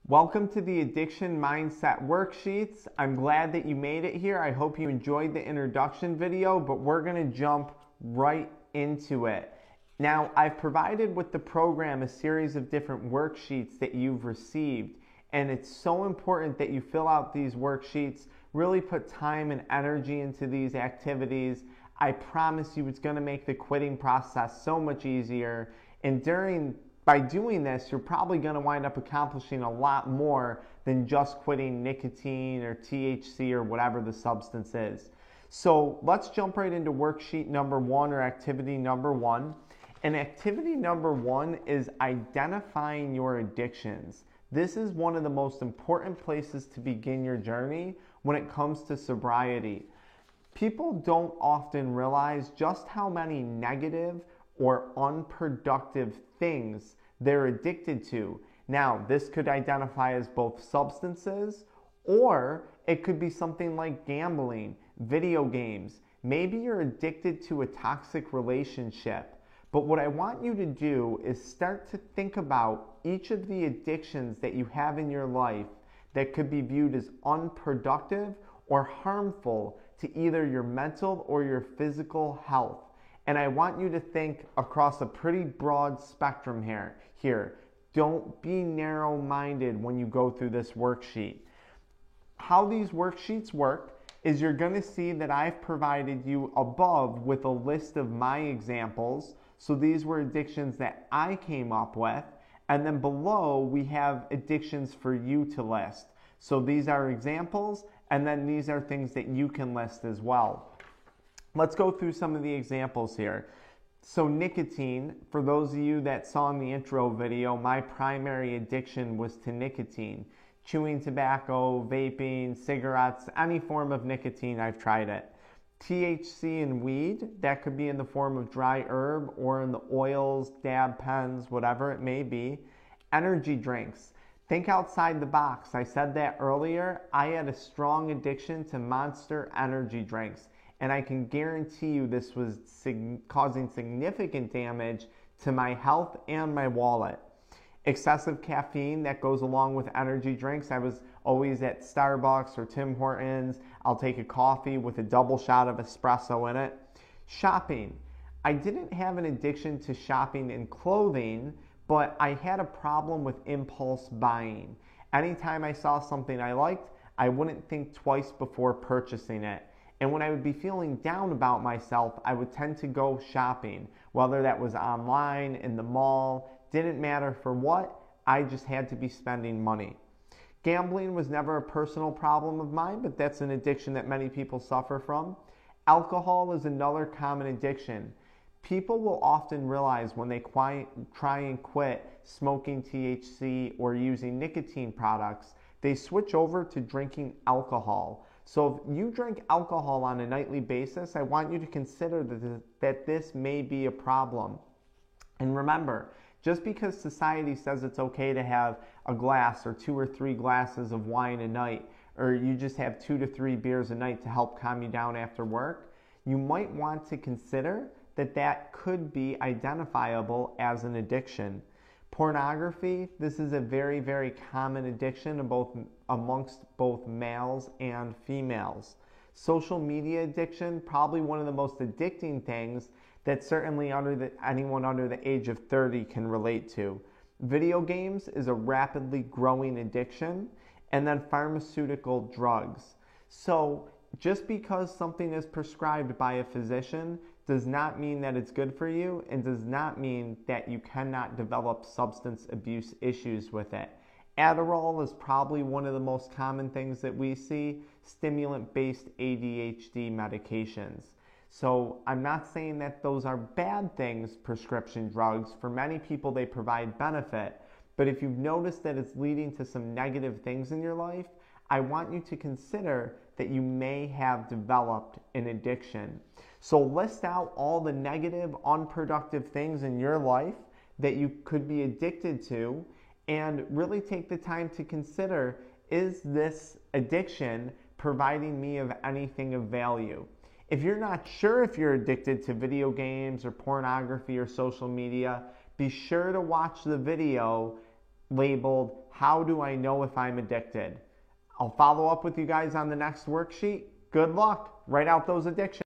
Welcome to the Addiction Mindset Worksheets. I'm glad that you made it here. I hope you enjoyed the introduction video, but we're going to jump right into it. Now, I've provided with the program a series of different worksheets that you've received, and it's so important that you fill out these worksheets, really put time and energy into these activities. I promise you it's going to make the quitting process so much easier, and by doing this, you're probably going to wind up accomplishing a lot more than just quitting nicotine or THC or whatever the substance is. So let's jump right into worksheet number one, or activity number one. And activity number one is identifying your addictions. This is one of the most important places to begin your journey when it comes to sobriety. People don't often realize just how many negative or unproductive things they're addicted to. Now, this could identify as both substances, or it could be something like gambling, video games. Maybe you're addicted to a toxic relationship. But what I want you to do is start to think about each of the addictions that you have in your life that could be viewed as unproductive or harmful to either your mental or your physical health. And I want you to think across a pretty broad spectrum here. Don't be narrow-minded when you go through this worksheet. How these worksheets work is you're going to see that I've provided you above with a list of my examples. So these were addictions that I came up with. And then below we have addictions for you to list. So these are examples, and then these are things that you can list as well. Let's go through some of the examples here. So nicotine, for those of you that saw in the intro video, my primary addiction was to nicotine. Chewing tobacco, vaping, cigarettes, any form of nicotine, I've tried it. THC and weed, that could be in the form of dry herb or in the oils, dab pens, whatever it may be. Energy drinks. Think outside the box. I said that earlier. I had a strong addiction to Monster energy drinks. And I can guarantee you this was causing significant damage to my health and my wallet. Excessive caffeine that goes along with energy drinks. I was always at Starbucks or Tim Hortons. I'll take a coffee with a double shot of espresso in it. Shopping. I didn't have an addiction to shopping and clothing, but I had a problem with impulse buying. Anytime I saw something I liked, I wouldn't think twice before purchasing it. And when I would be feeling down about myself, I would tend to go shopping, whether that was online, in the mall, didn't matter for what, I just had to be spending money. Gambling was never a personal problem of mine, but that's an addiction that many people suffer from. Alcohol is another common addiction. People will often realize when they try and quit smoking THC or using nicotine products, they switch over to drinking alcohol. So if you drink alcohol on a nightly basis, I want you to consider that this may be a problem. And remember, just because society says it's okay to have a glass or 2 or 3 glasses of wine a night, or you just have 2 to 3 beers a night to help calm you down after work, you might want to consider that could be identifiable as an addiction. Pornography, this is a very, very common addiction amongst both males and females. Social media addiction, probably one of the most addicting things that certainly anyone under the age of 30 can relate to. Video games is a rapidly growing addiction, and then pharmaceutical drugs. So just because something is prescribed by a physician does not mean that it's good for you, and does not mean that you cannot develop substance abuse issues with it. Adderall is probably one of the most common things that we see, stimulant-based ADHD medications. So I'm not saying that those are bad things, prescription drugs. For many people, they provide benefit. But if you've noticed that it's leading to some negative things in your life, I want you to consider that you may have developed an addiction. So list out all the negative, unproductive things in your life that you could be addicted to, and really take the time to consider, is this addiction providing me of anything of value? If you're not sure if you're addicted to video games or pornography or social media, be sure to watch the video labeled, "How do I know if I'm addicted?" I'll follow up with you guys on the next worksheet. Good luck. Write out those addictions.